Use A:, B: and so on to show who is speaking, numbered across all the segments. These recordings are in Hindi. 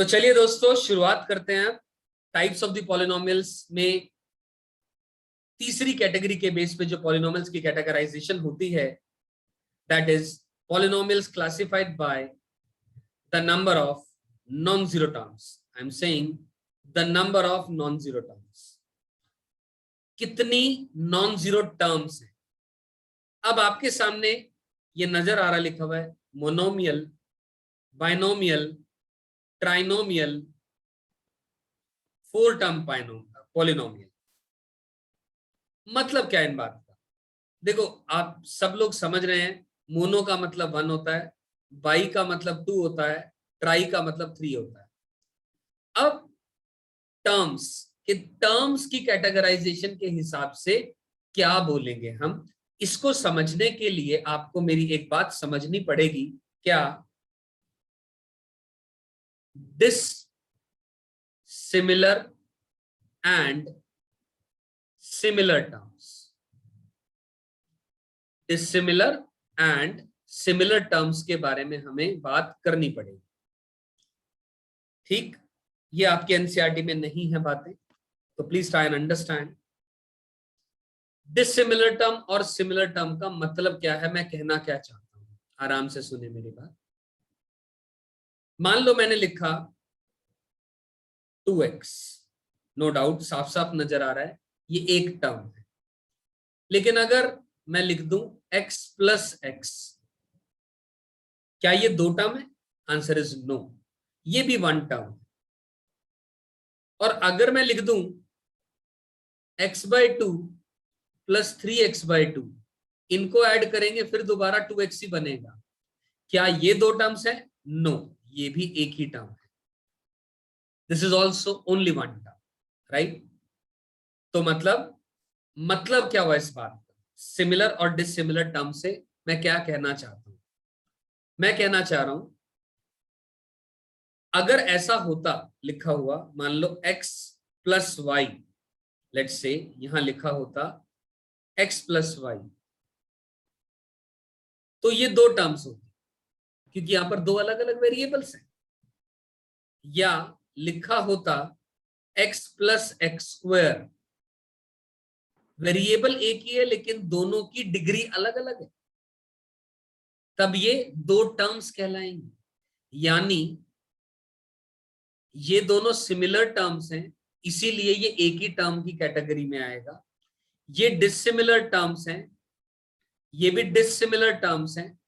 A: तो चलिए दोस्तों शुरुआत करते हैं। टाइप्स ऑफ द पॉलिनोमियल्स में तीसरी कैटेगरी के बेस पे जो पॉलिनोमियल्स की कैटेगराइजेशन होती है, that is polynomials classified by the number of non zero terms. I am saying the number of non zero terms. कितनी नॉन जीरो टर्म्स हैं? अब आपके सामने ये नजर आ रहा लिखा हुआ है monomial, binomial, trinomial, four term polynomial. मतलब क्या है इन बात का? देखो, आप सब लोग समझ रहे हैं, मोनो का मतलब 1 होता है, बाई का मतलब 2 होता है, ट्राई का मतलब 3 होता है। अब टर्म्स टर्म्स की कैटेगराइजेशन के हिसाब से क्या बोलेंगे हम, इसको समझने के लिए आपको मेरी एक बात समझनी पड़ेगी। क्या? Dissimilar and similar terms. Dissimilar and similar terms के बारे में हमें बात करनी पड़ेगी। ठीक, ये आपके एनसीईआरटी में नहीं है बातें, तो please try and understand. Dissimilar term और सिमिलर टर्म का मतलब क्या है, मैं कहना क्या चाहता हूं, आराम से सुने मेरी बात। मान लो मैंने लिखा 2x, नो डाउट साफ साफ नजर आ रहा है ये एक टर्म है। लेकिन अगर मैं लिख दूं x प्लस एक्स, क्या ये दो टर्म है? आंसर इज नो, ये भी वन टर्म है। और अगर मैं लिख दूं x/2 प्लस 3x/2, इनको ऐड करेंगे फिर दोबारा 2x ही बनेगा। क्या ये दो टर्म्स है? नो, ये भी एक ही टर्म है। This is also only one term, right? तो मतलब क्या हुआ इस बात का? सिमिलर और डिसिमिलर टर्म से मैं क्या कहना चाहता हूं? मैं कहना चाह रहा हूं, अगर ऐसा होता लिखा हुआ, मान लो x plus y, let's say यहां लिखा होता x प्लस वाई, तो ये दो टर्म्स होती, क्योंकि यहां पर दो अलग अलग वेरिएबल्स हैं। या लिखा होता x plus x square, variable एक ही है लेकिन दोनों की डिग्री अलग अलग है, तब ये दो टर्म्स कहलाएंगे। यानी ये दोनों सिमिलर टर्म्स हैं, इसीलिए ये एक ही टर्म की कैटेगरी में आएगा। ये डिसिमिलर टर्म्स हैं, ये भी डिसिमिलर टर्म्स हैं।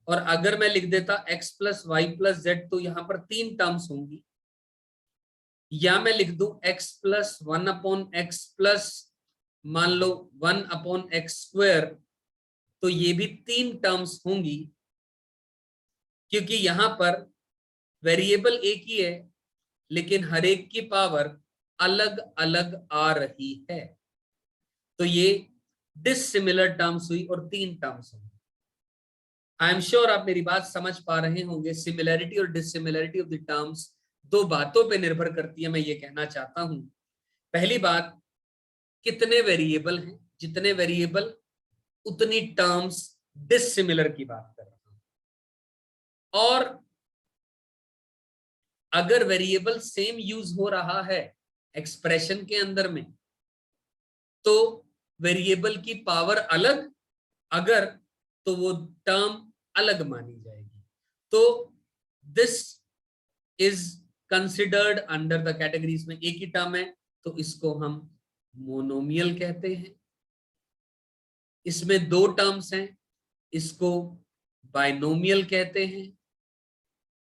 A: और अगर मैं लिख देता x plus y plus z, तो यहां पर तीन टर्म्स होंगी। या मैं लिख दूं x प्लस 1/x प्लस मान लो 1/x स्क्वायर, तो ये भी तीन टर्म्स होंगी, क्योंकि यहां पर वेरिएबल एक ही है लेकिन हर एक की पावर अलग अलग आ रही है। तो ये डिसिमिलर टर्म्स हुई और तीन टर्म्स हुई। आई एम श्योर आप मेरी बात समझ पा रहे होंगे। सिमिलैरिटी और डिसिमिलैरिटी ऑफ द टर्म्स दो बातों पे निर्भर करती है, मैं ये कहना चाहता हूं। पहली बात, कितने वेरिएबल हैं, जितने वेरिएबल उतनी टर्म्स, डिसिमिलर की बात कर रहा हूं। और अगर वेरिएबल सेम यूज हो रहा है एक्सप्रेशन के अंदर में, तो वेरिएबल की पावर अलग, अगर तो वो टर्म अलग मानी जाएगी। तो this is considered under the categories में एक ही टर्म है, तो इसको हम मोनोमियल कहते हैं। इसमें दो टर्म्स हैं, इसको बाइनोमियल कहते हैं।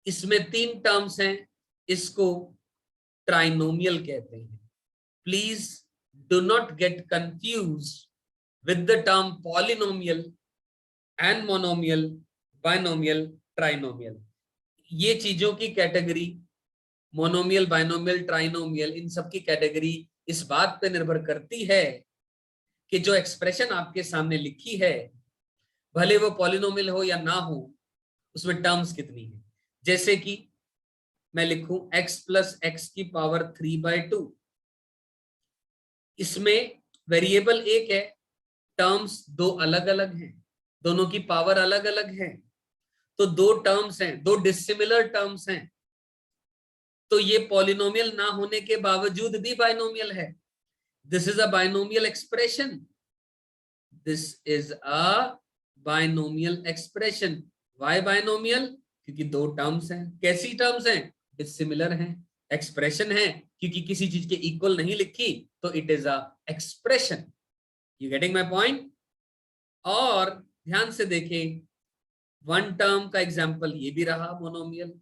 A: इसमें तीन टर्म्स हैं, इसको ट्राइनोमियल कहते हैं। Please do not gate confused with the term polynomial and monomial, binomial, trinomial. ये चीजों की कैटेगरी, मोनोमियल, बाइनोमियल, ट्राइनोमियल, इन सब की कैटेगरी इस बात पे निर्भर करती है कि जो एक्सप्रेशन आपके सामने लिखी है, भले वो पॉलिनोमियल हो या ना हो, उसमें टर्म्स कितनी है। जैसे कि मैं लिखूं x प्लस एक्स की पावर 3/2, इसमें वेरिएबल एक है, टर्म्स दो अलग अलग हैं, दोनों की पावर अलग अलग है, तो दो टर्म्स हैं, दो डिसिमिलर टर्म्स हैं। तो ये पॉलिनोमियल ना होने के बावजूद भी बाइनोमियल है। This is a binomial expression, this is a binomial expression. Why binomial? क्योंकि दो टर्म्स हैं। कैसी टर्म्स हैं? डिसिमिलर हैं। एक्सप्रेशन है क्योंकि किसी चीज के इक्वल नहीं लिखी, तो it is a expression. You getting my point? और ध्यान से देखें, वन टर्म का एग्जाम्पल ये भी रहा मोनोमियल।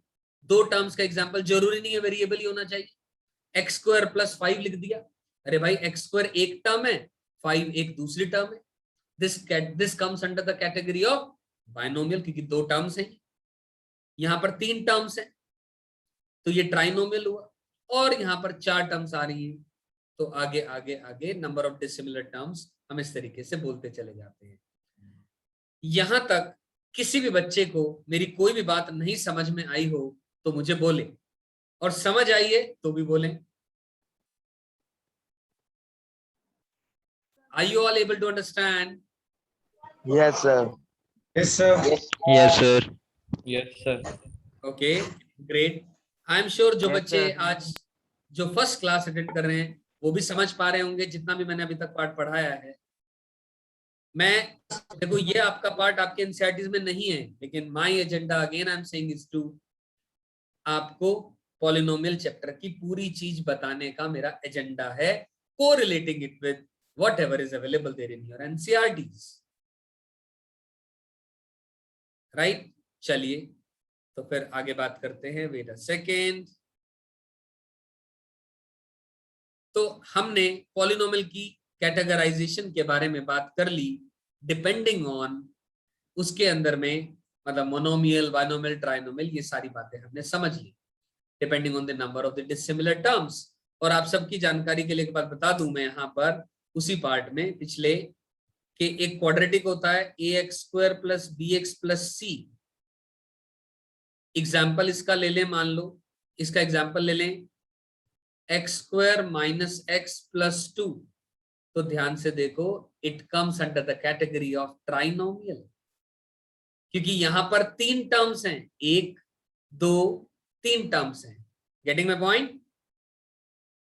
A: दो टर्म्स का एग्जाम्पल जरूरी नहीं है वेरिएबल ही होना चाहिए। एक्स स्क्वायर प्लस 5 लिख दिया, अरे भाई एक्स स्क्वायर एक टर्म है, 5 एक दूसरी टर्म है। This comes under the category of binomial, क्योंकि दो टर्म्स हैं। यहां पर तीन टर्म्स हैं तो ये ट्राइनोमियल हुआ, और यहां पर चार टर्म्स आ रही है, तो आगे आगे आगे नंबर ऑफ डिसिमिलर टर्म्स हम इस तरीके से बोलते चले जाते हैं। यहां तक किसी भी बच्चे को मेरी कोई भी बात नहीं समझ में आई हो तो मुझे बोले, और समझ आइए तो भी बोले। Are you all able to understand?
B: Yes, sir.
C: Yes, sir.
D: Yes, sir.
E: Yes, sir.
A: Okay, great. I am sure जो
B: Yes,
A: बच्चे
B: sir.
A: आज जो फर्स्ट क्लास अटेंड कर रहे हैं वो भी समझ पा रहे होंगे जितना भी मैंने अभी तक पार्ट पढ़ाया है। मैं देखो, ये आपका पार्ट आपके एनसीईआरटीज में नहीं है, लेकिन my agenda again I am saying is to आपको पॉलिनोमियल चैप्टर की पूरी चीज बताने का मेरा एजेंडा है, correlating it with whatever is available there in your NCERTs, right? चलिए तो फिर आगे बात करते हैं। Wait a second. तो हमने पॉलिनोमियल की कैटेगराइजेशन के बारे में बात कर ली, डिपेंडिंग ऑन उसके अंदर में, मतलब मोनोमियल, बाइनोमियल, ट्राइनोमियल, ये सारी बातें हमने समझ ली, depending on the number of the dissimilar terms. और आप सबकी जानकारी के लिए एक बात बता दूं मैं यहाँ पर उसी पार्ट में पिछले, कि एक क्वाड्रेटिक होता है A X square plus B X plus C. Example इसका ले लें, मान लो इसका एग्जाम्पल ले लें X square minus X plus two, तो ध्यान से देखो it comes under the category of trinomial, क्योंकि यहां पर तीन टर्म्स हैं, एक दो तीन टर्म्स हैं। Getting my point?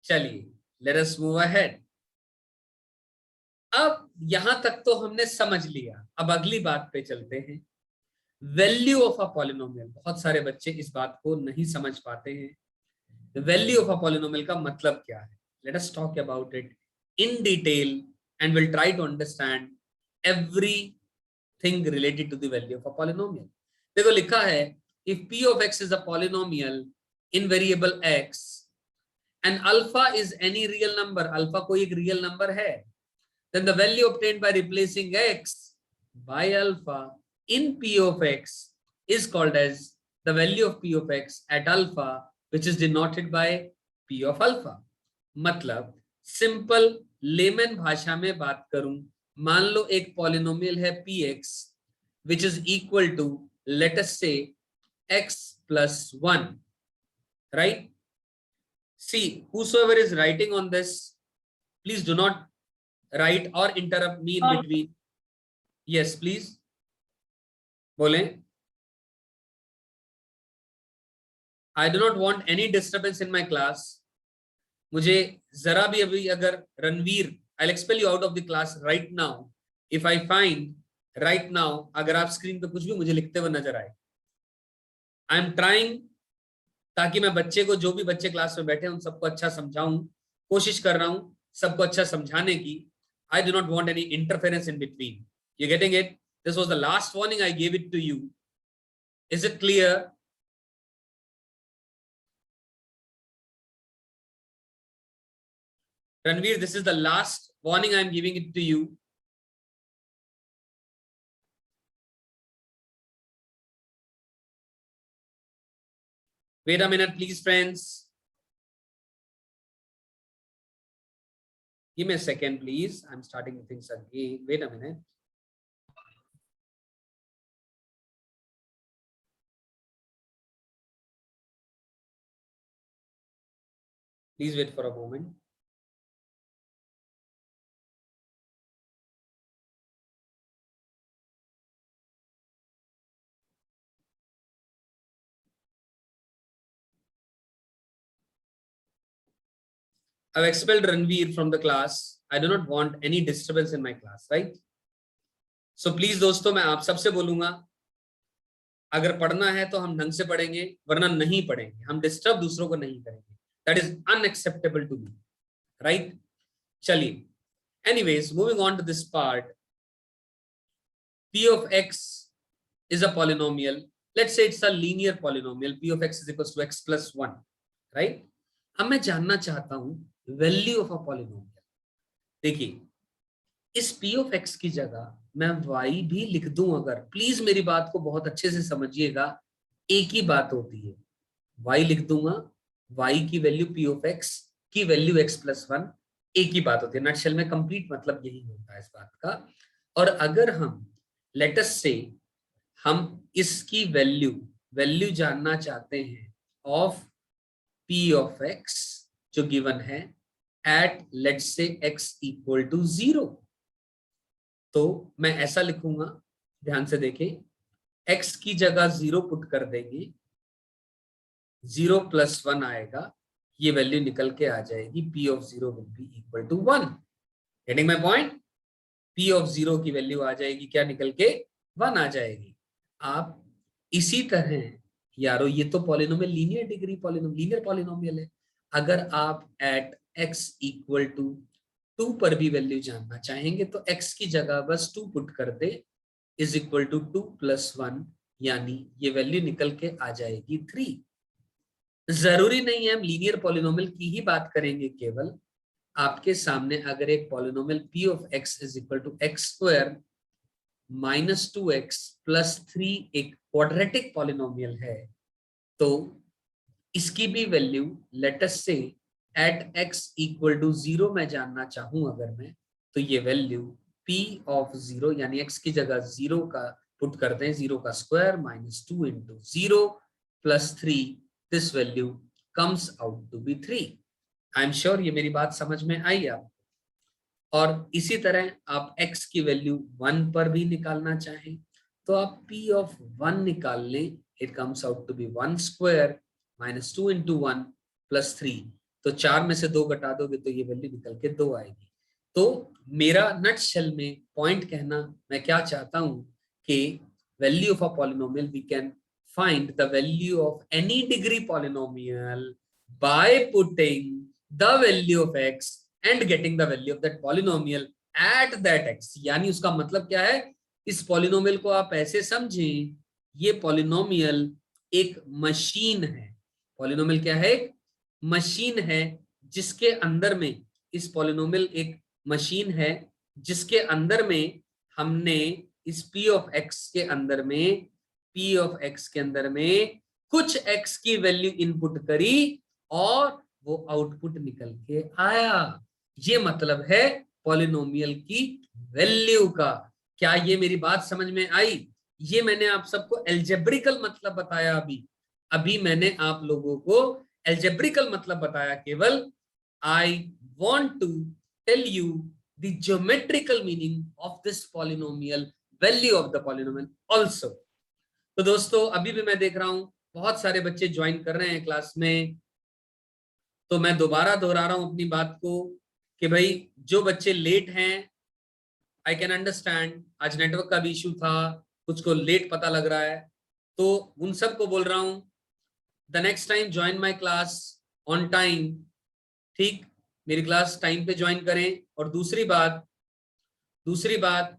A: चलिए लेट अस मूव अहेड। अब यहां तक तो हमने समझ लिया, अब अगली बात पे चलते हैं, वैल्यू ऑफ अ पॉलिनोमियल। बहुत सारे बच्चे इस बात को नहीं समझ पाते हैं, वैल्यू ऑफ अ पॉलिनोमियल का मतलब क्या है। Let us talk about it in detail and will try to understand everything related to the value of a polynomial. देखो लिखा है, if p of x is a polynomial in variable x and alpha is any real number, alpha कोई एक रियल नंबर है, then the value obtained by replacing x by alpha in p of x is called as the value of p of x at alpha, which is denoted by p of alpha। मतलब सिंपल लेमन भाषा में बात करूं, मान लो एक पॉलिनोमियल है px which is equal to, let us say, x plus 1, right? See, whosoever is writing on this, please do not write or interrupt me in between. Yes, please बोलें। I do not want any disturbance in my class। मुझे जरा भी अभी अगर Ranveer, I'll expel you out of the class right now if I find right now अगर आप स्क्रीन पे कुछ भी मुझे लिखते हुए नजर आए। I am trying ताकि मैं बच्चे को, जो भी बच्चे क्लास में बैठे उन सबको अच्छा समझाऊं, कोशिश कर रहा हूं सबको अच्छा समझाने की। I do not want any interference in between. You getting it? This was the last warning I gave it to you. Is it clear? Ranveer, this is the last warning I am giving it to you. Wait a minute, please, friends. Give me a second, please. I'm starting things again. Wait a minute. Please wait for a moment. I've expelled Ranveer from the class. I do not want any disturbance in my class, right? So please दोस्तों, मैं आप सबसे बोलूंगा, अगर पढ़ना है तो हम ढंग से पढ़ेंगे, वरना नहीं पढ़ेंगे. हम डिस्टर्ब दूसरों को नहीं करेंगे. That is unacceptable to me, right? चलिए. Anyways, moving on to this part. P of x is a polynomial. Let's say it's a linear polynomial. P of x is equals to x plus 1, right? अब मैं जानना चाहता हूं वैल्यू ऑफ अ पॉलिनोमियल. देखिए, इस P of x की जगह मैं y भी लिख दूं अगर, प्लीज मेरी बात को बहुत अच्छे से समझिएगा, एक ही बात होती है. y लिख दूंगा, y की वैल्यू P of x की वैल्यू x plus 1, एक ही बात होती है. नटशेल में कंप्लीट मतलब यही होता है इस बात का. और अगर हम लेट अस से हम इसकी वैल्यू जानना चाहते हैं ऑफ P of x जो गिवन है at let's say x equal to 0, तो मैं ऐसा लिखूंगा, ध्यान से देखें, x की जगह 0 पुट कर देंगे, 0 plus 1 आएगा, ये वैल्यू निकल के आ जाएगी, P of 0 will be equal to 1. Getting my point? P of 0 की वैल्यू आ जाएगी, क्या निकल के 1 आ जाएगी. आप इसी तरह, यारो ये तो पॉलिनोमियल लीनियर पॉलिनोमियल है. अगर आप एट x इक्वल टू 2 पर भी वैल्यू जानना चाहेंगे तो x की जगह बस 2 पुट कर दे, इज इक्वल टू 2 plus 1, यानी ये वैल्यू निकल के आ जाएगी 3. जरूरी नहीं है हम लीनियर पॉलिनोमियल की ही बात करेंगे, केवल आपके सामने अगर एक polynomial P of x is equal to x square minus 2x plus 3 एक क्वाड्रेटिक पॉलिनोमियल है, तो इसकी भी वैल्यू लेट अस से एट x इक्वल टू 0 मैं जानना चाहूं अगर मैं, तो ये वैल्यू P of 0 यानी x की जगह 0 का पुट करते हैं, 0 का square minus 2 into 0 plus 3, this value comes out to be 3. I am sure ये मेरी बात समझ में आई आप. और इसी तरह आप x की वैल्यू 1 पर भी निकालना चाहें तो आप P of 1 निकाल लें, it comes out to be 1 square minus 2 into 1 plus 3, तो 4 में से 2 घटा दोगे तो ये वैल्यू निकल के 2 आएगी. तो मेरा नटशेल में पॉइंट कहना मैं क्या चाहता हूं कि value of a polynomial we can find the value of any degree polynomial by putting the value of x and getting the value of that polynomial at that x. यानी उसका मतलब क्या है, इस पॉलिनोमियल को आप ऐसे समझें, ये पॉलिनोमियल एक मशीन है. पॉलिनोमियल क्या है? एक मशीन है, जिसके अंदर में, इस पॉलिनोमियल एक मशीन है जिसके अंदर में हमने इस P of x के अंदर में, P of x के अंदर में कुछ x की वैल्यू इनपुट करी और वो आउटपुट निकल के आया. ये मतलब है पॉलिनोमियल की वैल्यू का. क्या ये मेरी बात समझ में आई? ये मैंने आप सबको एल्जेब्रिकल मतलब बताया. अभी मैंने आप लोगों को एल्जेब्रिकल मतलब बताया केवल. I want to tell you the geometrical meaning of this polynomial, value of the polynomial also. तो दोस्तों अभी भी मैं देख रहा हूं बहुत सारे बच्चे ज्वाइन कर रहे हैं क्लास में, तो मैं दोबारा दोहरा रहा हूं अपनी बात को कि भाई जो बच्चे लेट हैं, आई कैन अंडरस्टैंड, आज नेटवर्क का भी इशू था, कुछ को लेट पता लग रहा है, तो उन सबको बोल रहा हूं the next time join my class on time. ठीक, मेरी क्लास टाइम पे ज्वाइन करें. और दूसरी बात,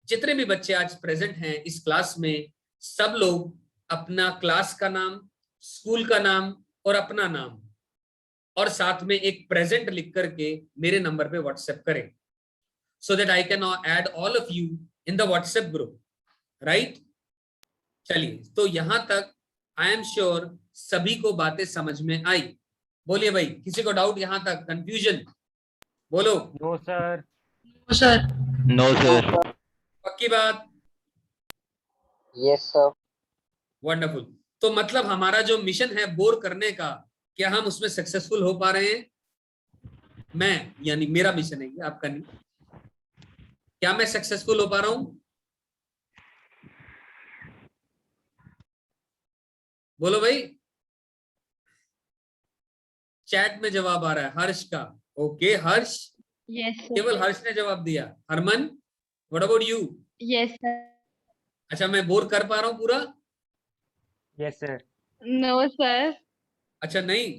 A: जितने भी बच्चे आज प्रेजेंट हैं इस क्लास में, सब लोग अपना क्लास का नाम, स्कूल का नाम और अपना नाम और साथ में एक प्रेजेंट लिख करके मेरे नंबर पे व्हाट्सएप करें, so that I can add all of you in the WhatsApp group, right? चलिए, तो यहां तक आई एम श्योर सभी को बातें समझ में आई. बोलिए भाई, किसी को डाउट यहां तक, कंफ्यूजन? बोलो.
C: No sir.
D: No sir.
B: No, sir.
A: पक्की बात?
B: Yes, sir.
A: वंडरफुल. तो मतलब हमारा जो मिशन है बोर करने का, क्या हम उसमें सक्सेसफुल हो पा रहे हैं? मैं, यानी मेरा मिशन है ये, आपका नहीं. क्या मैं सक्सेसफुल हो पा रहा हूं? बोलो भाई. चैट में जवाब आ रहा है हर्ष का. Okay Harsh,
C: Yes, sir.
A: केवल हर्ष ने जवाब दिया। Harman, what about you?
C: Yes, sir.
A: अच्छा, मैं बोर कर पा रहा हूँ पूरा?
D: Yes sir.
C: No, sir.
A: अच्छा नहीं,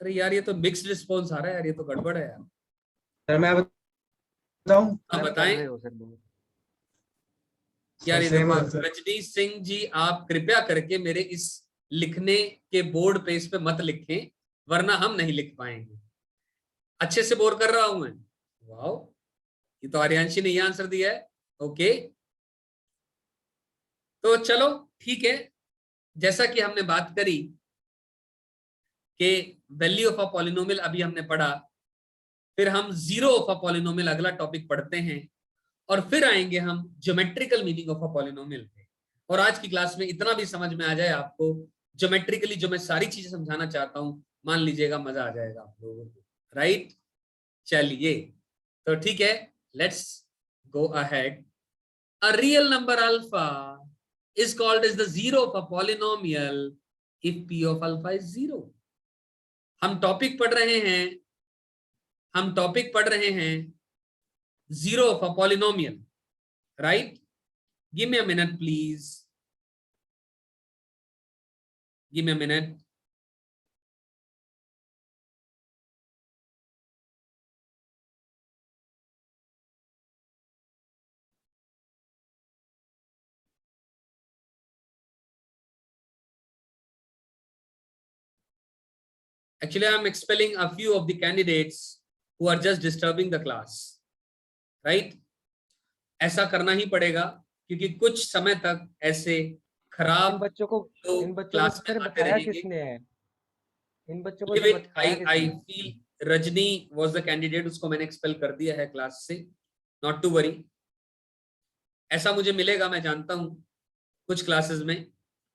A: अरे यार ये तो मिक्स्ड रिस्पॉन्स आ रहा है यार, ये तो गड़बड़ है यार।
E: सर मैं बताऊं?
A: हाँ बताएं।
D: कर रहे हो सर बहुत।
A: यार ये
E: सेम
A: देखो,
E: आंसर।
A: रजनी सिंह जी आप कृपया करके मेरे इस लिखने के बोर्ड पे इस पे मत लिखें, वरना हम नहीं लिख पाएंगे। अच्छे से बोर कर रहा हूं मैं? वाओ, ये तो आर्यांशी ने ये आंसर दिया है। ओके, तो चलो ठीक है, जैसा कि हमने बात करी कि वैल्यू ऑफ अ पॉलिनोमियल अभी हमने पढ़ा, फिर हम जीरो ऑफ अ पॉलिनोमियल अगला टॉपिक पढ़ते हैं, और फिर आएंगे हम geometrical meaning of a polynomial पे। और आज की क्लास में इतना भी समझ में आ जाए आपको ज्योमेट्रिकली, जो मैं सारी चीजें समझाना चाहता हूं, मान लीजिएगा मजा आ जाएगा आप लोगों को। राइट, चलिए तो ठीक है, let's go ahead. A real number alpha is called as the zero of a polynomial if p of alpha is zero। हम टॉपिक पढ़ रहे हैं zero of a polynomial, right? Give me a minute please, give me a minute. Actually, I am expelling a few of the candidates who are just disturbing the class, right? ऐसा करना ही पड़ेगा क्योंकि कुछ समय तक ऐसे
D: इन
A: खराब
D: बच्चों को
A: लोग क्लास में
D: सर
A: आते
D: बताया
A: रहेंगे।
D: किसने है? इन बच्चों को
A: Leave
D: सर
A: it,
D: बताया
A: I
D: किसने?
A: feel Rajni was the candidate, उसको मैंने एक्सपेल कर दिया है क्लास से, not to worry। ऐसा मुझे मिलेगा, मैं जानता हूं कुछ क्लासेस में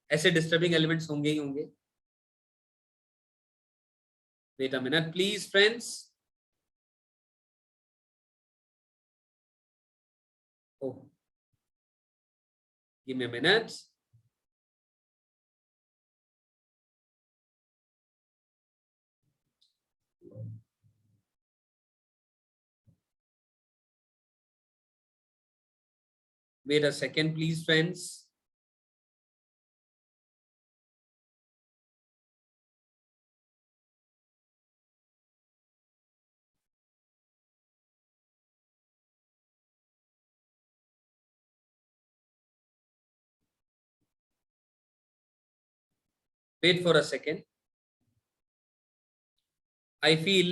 A: ऐसे डिस्टर्बिंग एलिमेंट्स होंगे ही होंगे। Wait a minute please friends. Oh, give me a minute। Wait a second please friends। Wait for a second। I feel